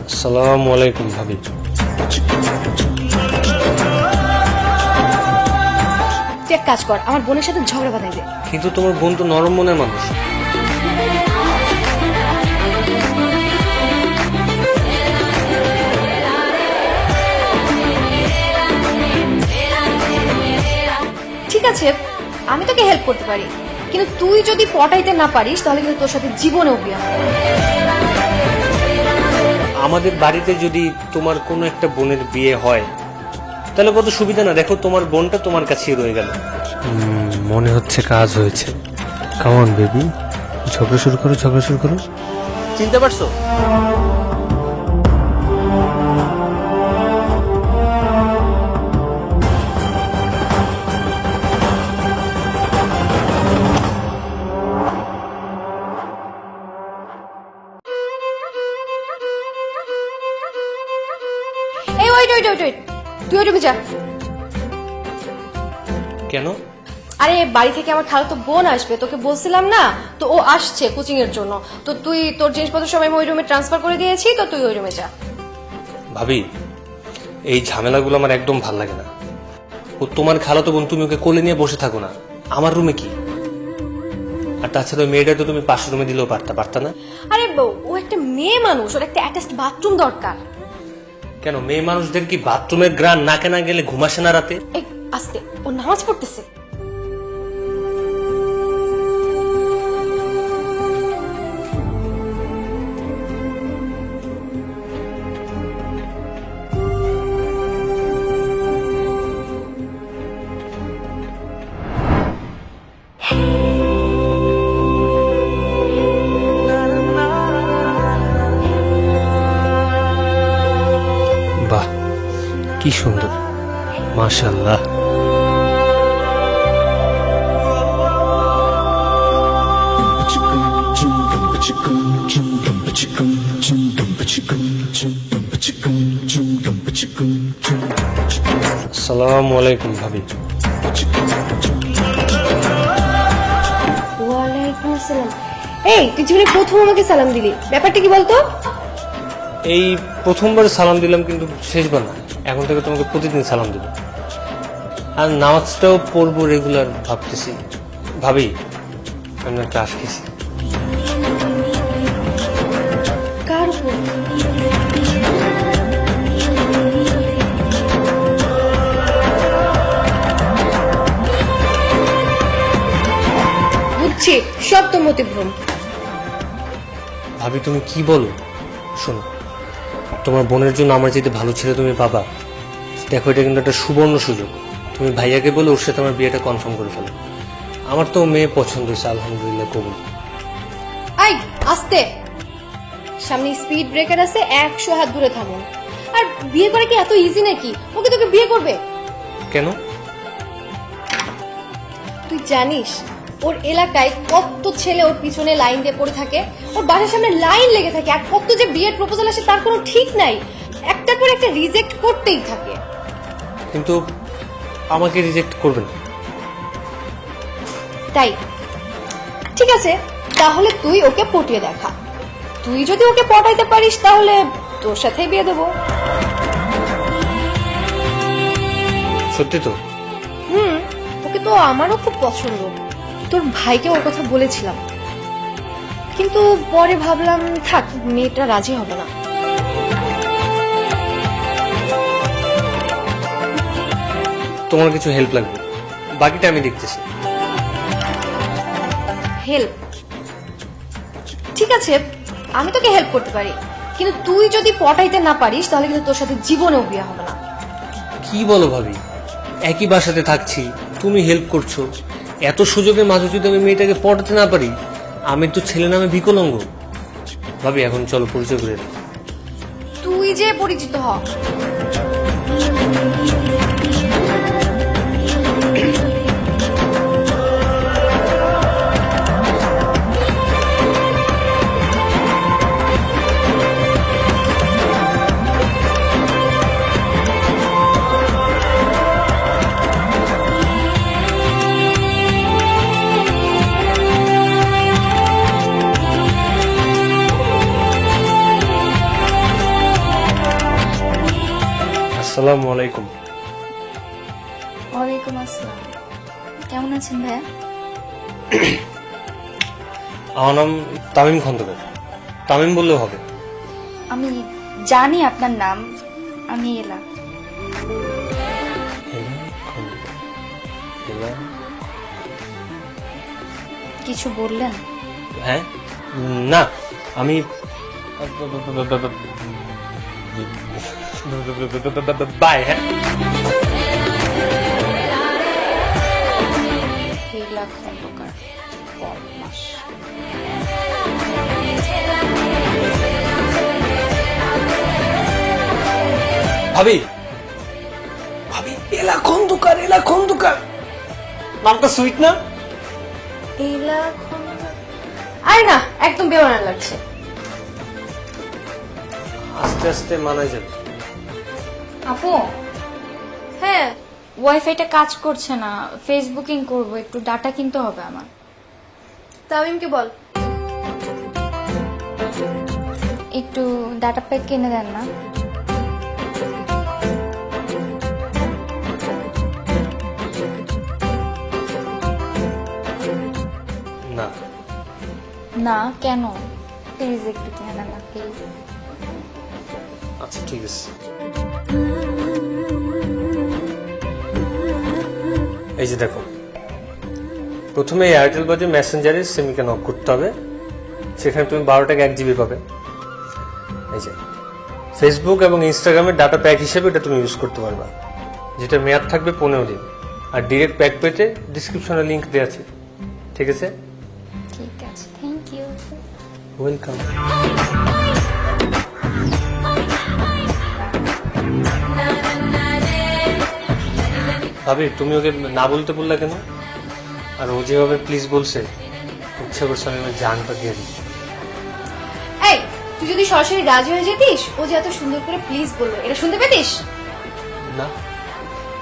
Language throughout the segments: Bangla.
আসসালামু আলাইকুম ভাবি। তুই এক কাজ কর, আমার বোনের সাথে ঝগড়া বাঁধাই দে। কিন্তু তোমার বোন তো নরম মনের মানুষ। ঠিক আছে, আমি তোকে হেল্প করতে পারি, কিন্তু তুই যদি পটাইতে না পারিস তাহলে কিন্তু তোর সাথে জীবনেও বিয়ে হবে না। আমাদের বাড়িতে যদি তোমার কোনো একটা বোনের বিয়ে হয় তাহলে কত সুবিধা না? দেখো তোমার বোনটা তোমার কাছেই রয়ে গেল। মনে হচ্ছে কাজ হয়েছে। কেমন বেবি, ঝগড়া শুরু করো, ঝগড়া শুরু করো। চিনতে পারছো? এই ওয়েট ওয়েট ওয়েট ওয়েট, তুই ওইটুকু যা। কেন? আরে বাড়ি থেকে আমার খালাতো বোন আসবে, তোকে বলছিলাম না? তো ও আসছে কোচিং এর জন্য, তো তুই তোর জিনিসপত্র সবাই ওই রুমে ট্রান্সফার করে দিয়েছি, তো তুই ওই রুমে যা। ভাবি, এই ঝামেলাগুলো আমার একদম ভাল লাগে না। ও তোমার খালাতো বোন, তুমি ওকে কোলে নিয়ে বসে থাকো না। আমার রুমে কি? আর তাছাড়া ওই মেয়েটা তো তুমি পাশের রুমে দিলেও পারতা না? আরে ও একটা মেয়ে মানুষ, ওর একটা অ্যাটাচড বাথরুম দরকার। কেন, মেয়ে মানুষদের কি বাথরুমের গ্রান নাকে না গেলে ঘুমাসে না রাতে? এই আস্তে, ও নামাজ পড়তেছে। বাহ, কি সুন্দর, মাশাআল্লাহ। আসসালামু আলাইকুম ভাবি। ওয়ালাইকুম আসসালাম। এই তুই জীবনে প্রথম আমাকে সালাম দিলি, ব্যাপারটা কি বলতো? এই প্রথমবার সালাম দিলাম, কিন্তু শেষবার না। এখন থেকে তোমাকে প্রতিদিন সালাম দেব, আর নামাজটাও পড়বো রেগুলার ভাবতেছি। ভাবি, আমি একটা আশ খেয়েছি। কার উপর? বুঝছি, সব তো মতিভ্রম। ভাবি, তুমি কি বলো? শোনো, তোমার বোনের জন্য আমার যেতে ভালো ছেলে তুমি পাবা। দেখো, এটা কিন্তু একটা সুবর্ণ সুযোগ। তুমি ভাইয়াকে বলে ওর সাথে আমার বিয়েটা কনফার্ম করে ফেলো। আমার তো মেয়ে পছন্দ হয়েছে, আলহামদুলিল্লাহ, কবুল। আই আস্তে, সামনে স্পিড ব্রেকার আছে, 100 হাত দূরে থামুন। আর বিয়ে করা কি এত ইজি নাকি? ওকে তোকে বিয়ে করবে? কেন? তুই জানিস ওর এলাকায় কত ছেলে ওর পিছনে লাইন দিয়ে পড়ে থাকে, ওর বাসার সামনে লাইন লেগে থাকে, আর কত যে বিয়ের প্রপোজাল আসে তার কোনো ঠিক নাই, একটার পর একটা রিজেক্ট করতেই থাকে। কিন্তু আমাকে রিজেক্ট করবে না? তাই ঠিক আছে, তাহলে তুই ওকে পটিয়ে দেখা। তুই যদি ওকে পটাইতে পারিস তাহলে তোর সাথেই বিয়ে দেবো। সত্যি তো? ওকে তো আমারও খুব পছন্দ। তোর ভাইকে ওর কথা বলেছিলাম, কিন্তু পরে ভাবলাম থাক, মেয়েটা রাজি হবে না। তোমার কিছু হেল্প লাগবে, বাকিটা আমি দেখতেছি। হেল্প? ঠিক আছে, আমি তোকে হেল্প করতে পারি, কিন্তু তুই যদি পটাইতে না পারিস তাহলে কিন্তু তোর সাথে জীবনেও বিয়ে হবে না। কি বলো ভাবি, একই বাসাতে থাকছি, তুমি হেল্প করছো, এত সুযোগের মাঝে যদি আমি মেয়েটাকে পটাতে না পারি, আমি তো ছেলে নামে বিকলাঙ্গ। ভাবি, এখন চলো পরিচয় করে দিই। তুই যে পরিচিত হ। আসসালামু আলাইকুম। ওয়ালাইকুম আসসালাম। কেমন আছেন ভাইয়া? আমার নাম তামিম খন্দকার। তামিম বললেও হবে। আমি জানি আপনার নাম। আমি এলা। কিছু বললেন? হ্যাঁ, না আমি বাই। হ্যাঁ, এলা খন্দকার। বদমাশ। ভাবি ভাবি এলা খন্দকার, এলা খন্দকার নামটা সুইট না? এলা খন্দকার? আরে না, একদম বেমানান লাগছে। আস্তে আস্তে মানা যাবে। আপু, হ্যাঁ, ওয়াইফাইটা কাজ করছে না। ফেসবুকিং করব, একটু ডাটা কিনতে হবে আমার। তামিমকে বল। একটু ডাটা প্যাক কিনে দেন না? না না কেন? প্লিজ একটু কিনে দেন না প্লিজ। আচ্ছা ঠিক আছে। এই যে দেখো, প্রথমে এয়ারটেল বাজে মেসেঞ্জারে সিমকে নক করতে হবে। সেখানে তুমি 12 টাকা 1 জিবি পাবে। এই যে ফেসবুক এবং ইনস্টাগ্রামের ডাটা প্যাক হিসেবে এটা তুমি ইউজ করতে পারবা, যেটা মেয়াদ থাকবে 15 দিন। আর ডিরেক্ট প্যাক পেতে ডিসক্রিপশনে লিংক দেওয়া আছে। ঠিক আছে? ঠিক আছে, থ্যাংক ইউ। ওয়েলকাম। ভাবি তুমি ওকে না বলতে বললা কেন? আর ও যেভাবে প্লিজ বলছে, ইচ্ছা করছে আমি আমার জানটা দিয়ে দিই। এই, তুই যদি সরাসরি রাজি হয়ে যেতিস, ও যে এত সুন্দর করে প্লিজ বললো, এটা শুনতে পেতিস? না,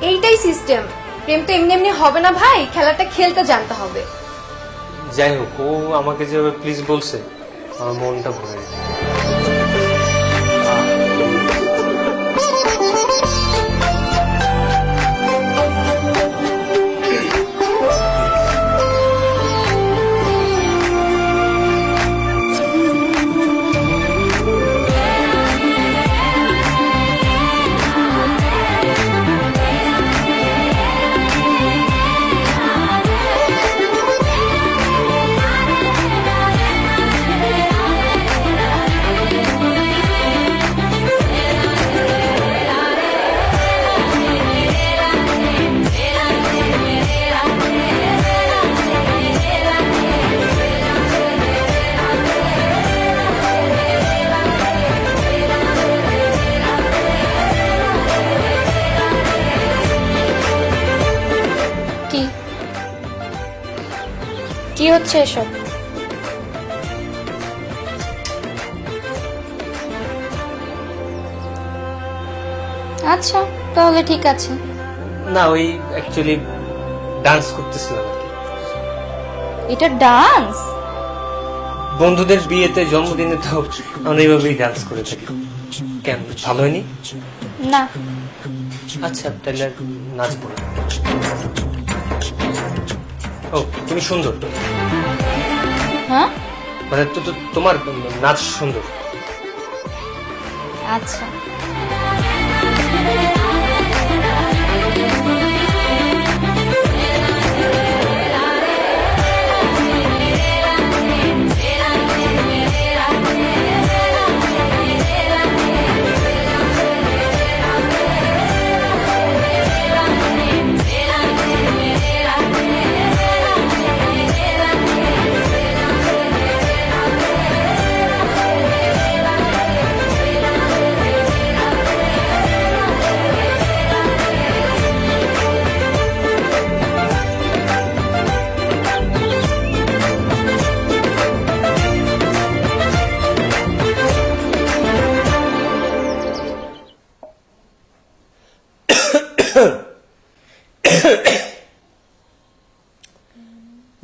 এইটাই সিস্টেম। প্রেম তো এমনি এমনি হবে না ভাই, খেলাটা খেলতে জানতে হবে। যাই হোক, ও আমাকে যেভাবে প্লিজ বলছে, আমার মনটা ভরে গেছে। কি কি হচ্ছে এসব? আচ্ছা তাহলে ঠিক আছে। না, ওই অ্যাকচুয়ালি ডান্স করতেছিলাম আর কি। এটা ডান্স? বন্ধুদের বিয়েতে, জন্মদিনে তো আমরা এইভাবেই ডান্স করে থাকি। কেন, ভালো হয়নি? না। আচ্ছা তাহলে আর নাচবো না। ও, তুমি সুন্দর। হ্যাঁ, মানে তোমার নাচ সুন্দর। আচ্ছা।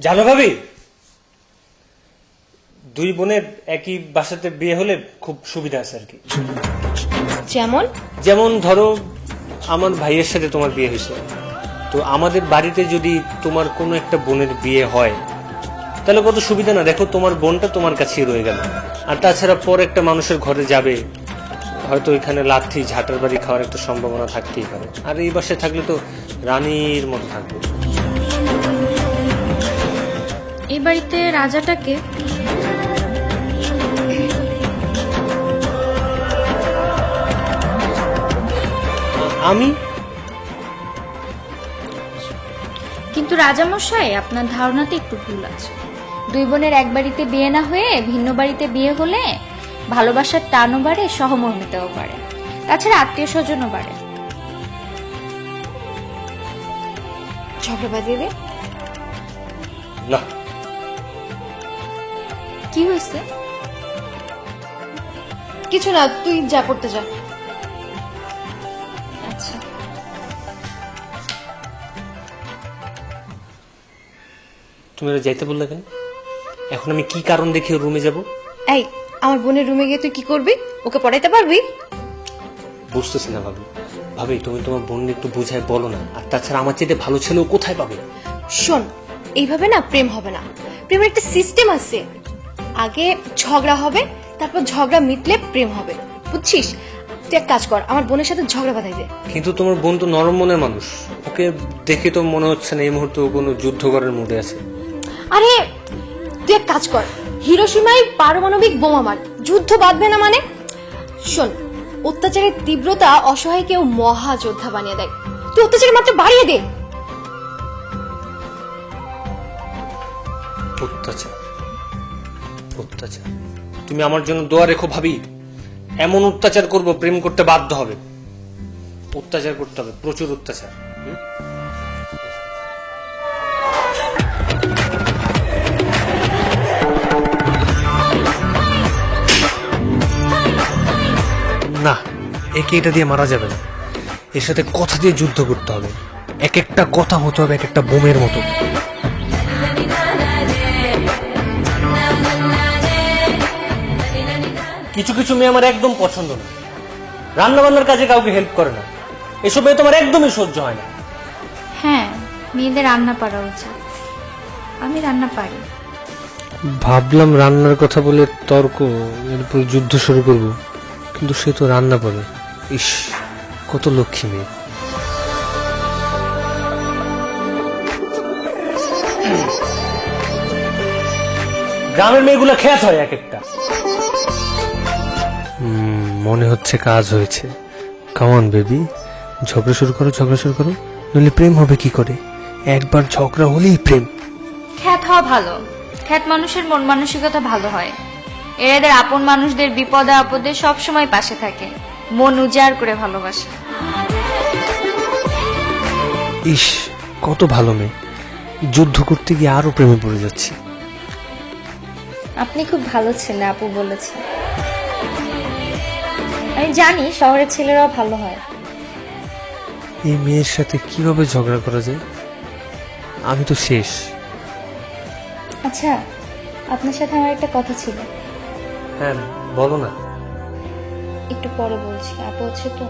জানো ভাবি, দুই বোনের একই বাসাতে বিয়ে হলে খুব সুবিধা আছে আর কি। যেমন? যেমন ধরো আমার ভাইয়ের সাথে তোমার বিয়ে হয়েছে, তো আমাদের বাড়িতে যদি তোমার কোনো একটা বোনের বিয়ে হয় তাহলে কত সুবিধা না। দেখো তোমার বোনটা তোমার কাছেই রয়ে গেল। আর তাছাড়া পর একটা মানুষের ঘরে যাবে, হয়তো এখানে লাথি ঝাঁটার বাড়ি খাওয়ার একটা সম্ভাবনা থাকতেই পারে। আর এই বাসায় থাকলে তো রানীর মতো থাকবে। এই বাড়িতে রাজাটাকে আমি কিন্তু রাজামশাই, আপনার ধারণাতে একটু ভুল আছে। দুই বোনের এক বাড়িতে বিয়ে না হয়ে ভিন্ন বাড়িতে বিয়ে হলে ভালোবাসার টানও বাড়ে, সহমর্মিতাও বাড়ে, তাছাড়া আত্মীয় স্বজনও বাড়ে। ঝগড়া বাঁধিয়ে দে। না, কি হয়েছে? কিছু না, তুই যা করতে যা। আচ্ছা, তুমি ওরা যাইতে বললে কেন? এখন আমি কি কারণ দেখে রুমে যাব? এই, আমার বোনের রুমে গিয়ে তুই কি করবি? ওকে পড়াইতে পারবি? বুঝতেছি না ভাবি। ভাবি তুমি তোমার বোনকে একটু বুঝায় বলো না। আর তাছাড়া আমার চেয়ে ভালো ছেলেও কোথায় পাবে? শোন, এইভাবে না প্রেম হবে না। প্রেমের একটা সিস্টেম আছে। আগে ঝগড়া হবে, তারপর ঝগড়া মিটলে প্রেম হবে, বুঝছিস? তুই এক কাজ কর, আমার বোনের সাথে ঝগড়া বাঁধাই দে। কিন্তু তোমার বোন তো নরম মনের মানুষ, ওকে দেখে তো মনে হচ্ছে না এই মুহূর্তে ও কোনো যুদ্ধ করার মুডে আছে। আরে তুই এক কাজ কর, হিরোশিমায় পারমাণবিক বোমা মার, যুদ্ধ বাঁধবে না মানে? শোন, অত্যাচারের তীব্রতা অসহায়কেও মহাযোদ্ধা বানিয়ে দেয়। তুই অত্যাচারের মাত্রা বাড়িয়ে দে। অত্যাচার অত্যাচার, তুমি আমার জন্য দোয়া রেখো ভাবি। এমন অত্যাচার করব প্রেম করতে বাধ্য হবে। অত্যাচার করতে হবে, প্রচুর অত্যাচার। না, একে এটা দিয়ে মারা যাবে না। এর সাথে কথা দিয়ে যুদ্ধ করতে হবে। এক একটা কথা হতে হবে এক একটা বোমের মতো। কিছু কিছু মেয়ে আমার একদম পছন্দ না। রান্না বান্নার কাজে কাউকে হেল্প করে না, এসব মেয়ে তোমার একদমই সহ্য হয় না। হ্যাঁ, মেয়েদের রান্না পারা উচিত। আমি রান্না পারি। ভাবলাম রান্নার কথা বলে তর্ক, এরপর যুদ্ধ শুরু করব, কিন্তু সে তো রান্না পারে। ইস, কত লক্ষ্মী মেয়ে। গ্রামের মেয়েগুলো খ্যাত হয় এক একটা। মনে হচ্ছে কাজ হয়েছে। কামন বেবি, ঝগড়া শুরু করো, ঝগড়া শুরু করো, নইলে প্রেম হবে কি করে? একবার ঝগড়া হলেই প্রেম। খ্যাত হওয়া ভালো, খ্যাত মানুষের মন মানসিকতা ভালো হয়। এদের আপন মানুষদের বিপদে আপদে সব সময় পাশে থাকে, মন উজাড় করে ভালোবাসে। ইস, কত ভালো মেয়ে। যুদ্ধ করতে গিয়ে আরো প্রেমে পড়ে যাচ্ছি। আপনি খুব ভালো ছেলে, আপু বলেছে। আমি জানি শহরের ছেলেরাও ভালো হয়। এই মেয়ের সাথে কিভাবে ঝগড়া করা যায়? আমি তো শেষ। আচ্ছা, আপনার সাথে আমার একটা কথা ছিল। হ্যাঁ, বলো না। একটু পরে বলছি, আপু হচ্ছে তো।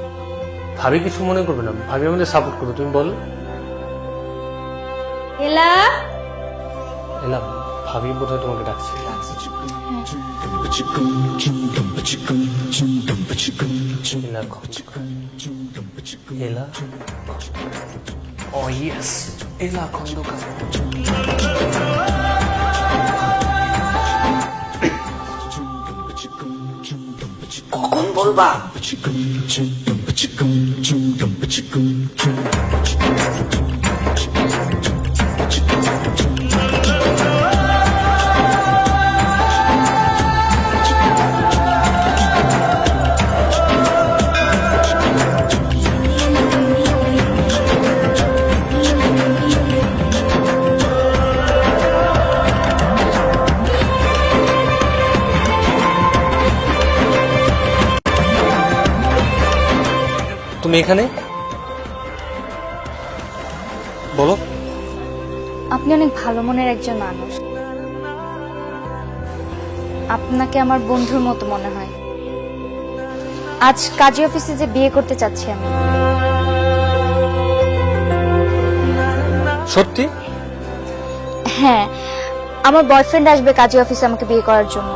ভাবি কিছু মনে করবে না, ভাবি আমাদের সাপোর্ট করবে। তুমি বলো। এলা, এলাম, ভাবি বোধহয় তোমাকে ডাকছে। এলা খন্দকার। এলা, ও ইয়েস, এলা খন্দকার। কখন বলবা? তুমি এখানে? বলো। আপনি অনেক ভালো মনের একজন মানুষ। আপনাকে আমার বন্ধুর মতো মনে হয়। আজ কাজী অফিসে যে বিয়ে করতে চাচ্ছি আমি। সত্যি? হ্যাঁ, আমার বয়ফ্রেন্ড আসবে কাজী অফিসে আমাকে বিয়ে করার জন্য।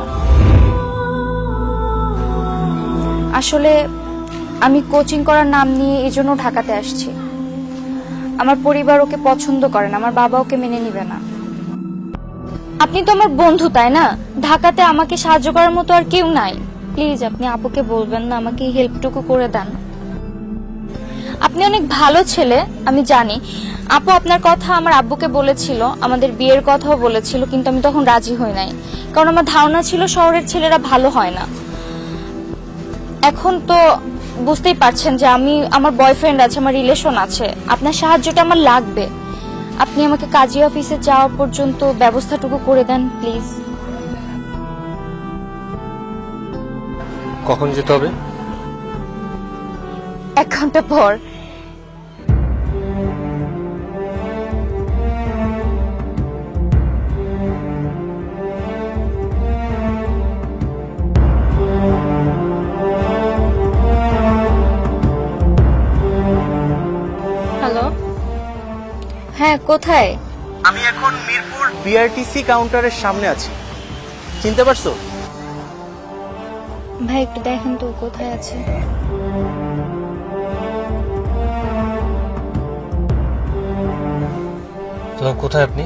আসলে আমি কোচিং করার নাম নিয়ে এই জন্য ঢাকাতে আসছি। আমার পরিবার ওকে পছন্দ করে না, আমার বাবা ওকে মেনে নিবে না। আপনি তো আমার বন্ধু, তাই না? ঢাকাতে আমাকে সাহায্য করার মতো আর কেউ নাই। প্লিজ আপনি আপুকে বলবেন না, আমাকে এই হেল্পটুকু করে দেন। আপনি অনেক ভালো ছেলে, আমি জানি। আপু আপনার কথা আমার আব্বুকে বলেছিল, আমাদের বিয়ের কথাও বলেছিল, কিন্তু আমি তখন রাজি হই নাই, কারণ আমার ধারণা ছিল শহরের ছেলেরা ভালো হয় না। এখন তো বুঝতেই পারছেন যে আমার বয়ফ্রেন্ড আছে, আমার রিলেশন আছে, আপনার সাহায্যটা আমার লাগবে। আপনি আমাকে কাজী অফিসে যাওয়া পর্যন্ত ব্যবস্থাটুকু করে দেন প্লিজ। কখন যেতে হবে? 1 ঘন্টা পর। হ্যালো, হ্যাঁ কোথায়? আমি এখন মিরপুর বিআরটিসি কাউন্টারের সামনে আছি, চিনতে পারছো? ভাই একটু দেখেন তো কোথায় আছে। তো কোথায় আপনি?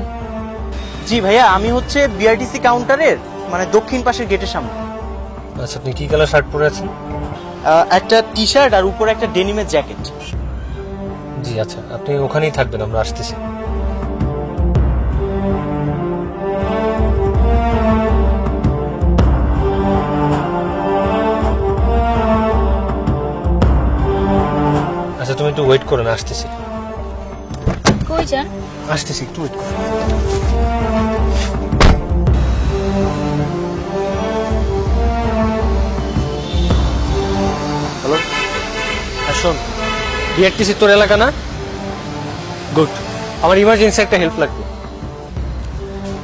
জি ভাইয়া, আমি হচ্ছে বিআরটিসি কাউন্টারের মানে দক্ষিণ পাশের গেটের সামনে। আচ্ছা, আপনি কি কালার শার্ট পরে আছেন? একটা টি শার্ট আর উপরে একটা ডেনিমের জ্যাকেট। জি আচ্ছা, আপনি ওখানেই থাকবেন, আমরা আসতেছি। আচ্ছা তুমি একটু ওয়েট করো না, আসতেছি। কই যান? আসতেছি, একটু ওয়েট করো। হ্যালো, হ্যাঁ শোন, বিআরটিসি তোর এলাকা না? গুড, আমার ইমার্জেন্সি একটা হেল্প লাগবে।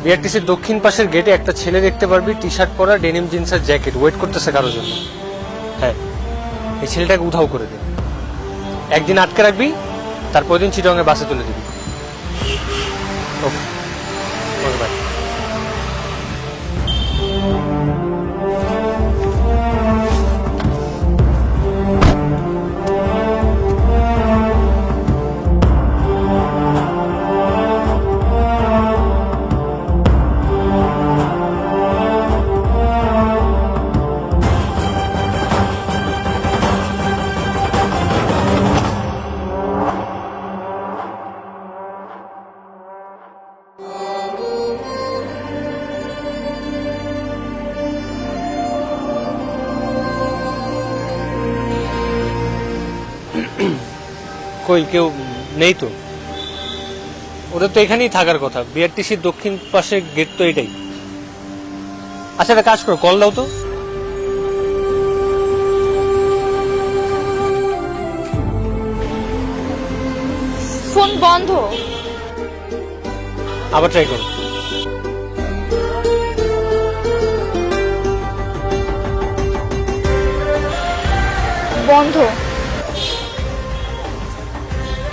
বিআরটিসির দক্ষিণ পাশের গেটে একটা ছেলে দেখতে পারবি, টি শার্ট পরা, ডেনিম জিন্সের জ্যাকেট, ওয়েট করতেছে কারোর জন্য। হ্যাঁ, এই ছেলেটাকে উধাও করে দে। একদিন আটকে রাখবি, তারপর দিন চিটংয়ে বাসে তুলে দিবি। ওকে, বাই। কই কেউ নেই তো? ওদের তো এখানেই থাকার কথা, বিআরটিসির দক্ষিণ পাশে গেট তো এটাই। আচ্ছা একটা কাজ করো, কল দাও তো। ফোন বন্ধ। আবার ট্রাই করো। বন্ধ।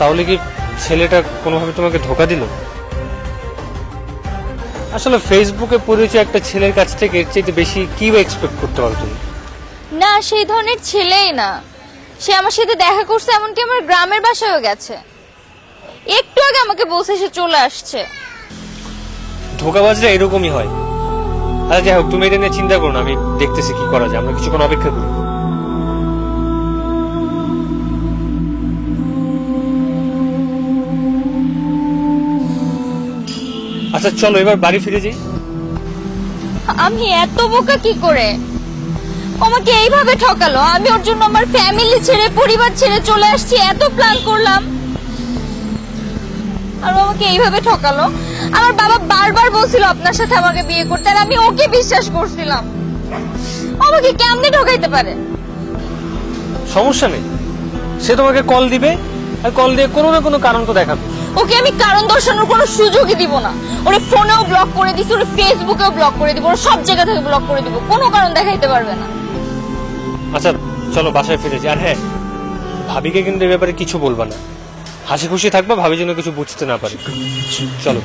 তাহলে কি ছেলেটা কোনোভাবে তোমাকে ধোকা দিল? আসলে ফেসবুকে পরিচয় একটা ছেলের কাছ থেকে এর চাইতে বেশি কি এক্সপেক্ট করতে পারো তুমি? না, সেই ধরনের ছেলেই না। সে আমার সাথে দেখা করছে, এমনকি আমার গ্রামের বাসায়ও গেছে। একটু আগে আমাকে বলছে সে চলে আসছে। ধোকাবাজরা এরকমই হয়। আচ্ছা যাই হোক, তুমি এটা নিয়ে চিন্তা করো না, আমি দেখতেছি কি করা যায়। আমরা কিছুক্ষণ অপেক্ষা করি। আচ্ছা চলো এবার বাড়ি ফিরে যাই। আমি এত বোকা কি করে? আমাকে এইভাবে ঠকালো। আমি ওর জন্য আমার ফ্যামিলি ছেড়ে, পরিবার ছেড়ে চলে আসছি, এত প্ল্যান করলাম, আর ও আমাকে এইভাবে ঠকালো। আমার বাবা বারবার বলছিল আপনার সাথে আমাকে বিয়ে করতে, আর আমি ওকে বিশ্বাস করছিলাম। আমাকে কেমনে ঠকাইতে পারে? সমস্যা নেই, সে তোমাকে কল দিবে, আর কল দিয়ে কোনো না কোনো কারণ তো দেখাবে। ওকে আমি কারণ দর্শানোর কোনো সুযোগই দিব না। ওরে ফোনেও ব্লক করে দিছি, ওরে ফেসবুকেও ব্লক করে দিব, ওর সব জায়গা থেকে ব্লক করে দিব, কোনো কারণ দেখাইতে পারবে না। আচ্ছা চলো বাসায় ফিরে যাই। আর হ্যাঁ, ভাবিকে কিন্তু এ ব্যাপারে কিছু বলবা না। হাসি খুশি থাকবা, ভাবি যেন কিছু বুঝতে না পারে। চলো।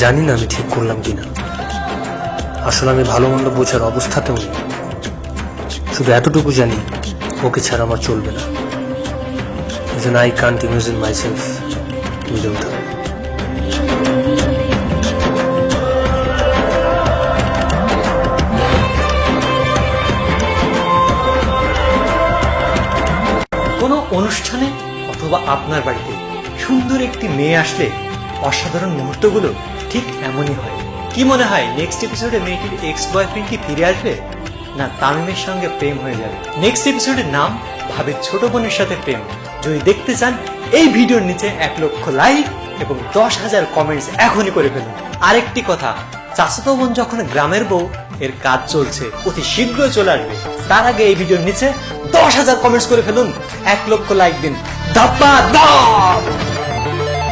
জানি না আমি ঠিক করলাম কিনা, আসলে আমি ভালো মন্দ বোঝার অবস্থাতেও নেই। শুধু এতটুকু জানি, ওকে ছাড়া আমার চলবে না। Even I can't imagine myself without her. কোনো অনুষ্ঠানে অথবা আপনার বাড়িতে সুন্দর একটি মেয়ে আসলে অসাধারণ মুহূর্তগুলো ঠিক এমনই হয়। কি মনে হয় নেক্সট এপিসোডে মেয়েটির এক্স বয়ফ্রেন্ড কি ফিরে আসবে, না তামিমের সঙ্গে প্রেম হয়ে যাবে? নেক্সট এপিসোডের নাম ভাবির ছোট বোনের সাথে প্রেম। যদি দেখতে চান এই ভিডিওর নিচে 1 লক্ষ লাইক এবং 10,000 কমেন্টস এখনই করে ফেলুন। আরেকটি কথা, চাচাতো বোন যখন গ্রামের বউ এর কাজ চলছে, অতি শীঘ্রই চলে আসবে। তার আগে এই ভিডিওর নিচে 10,000 কমেন্টস করে ফেলুন, 1 লক্ষ লাইক দিন। ধাপ্পা দাও।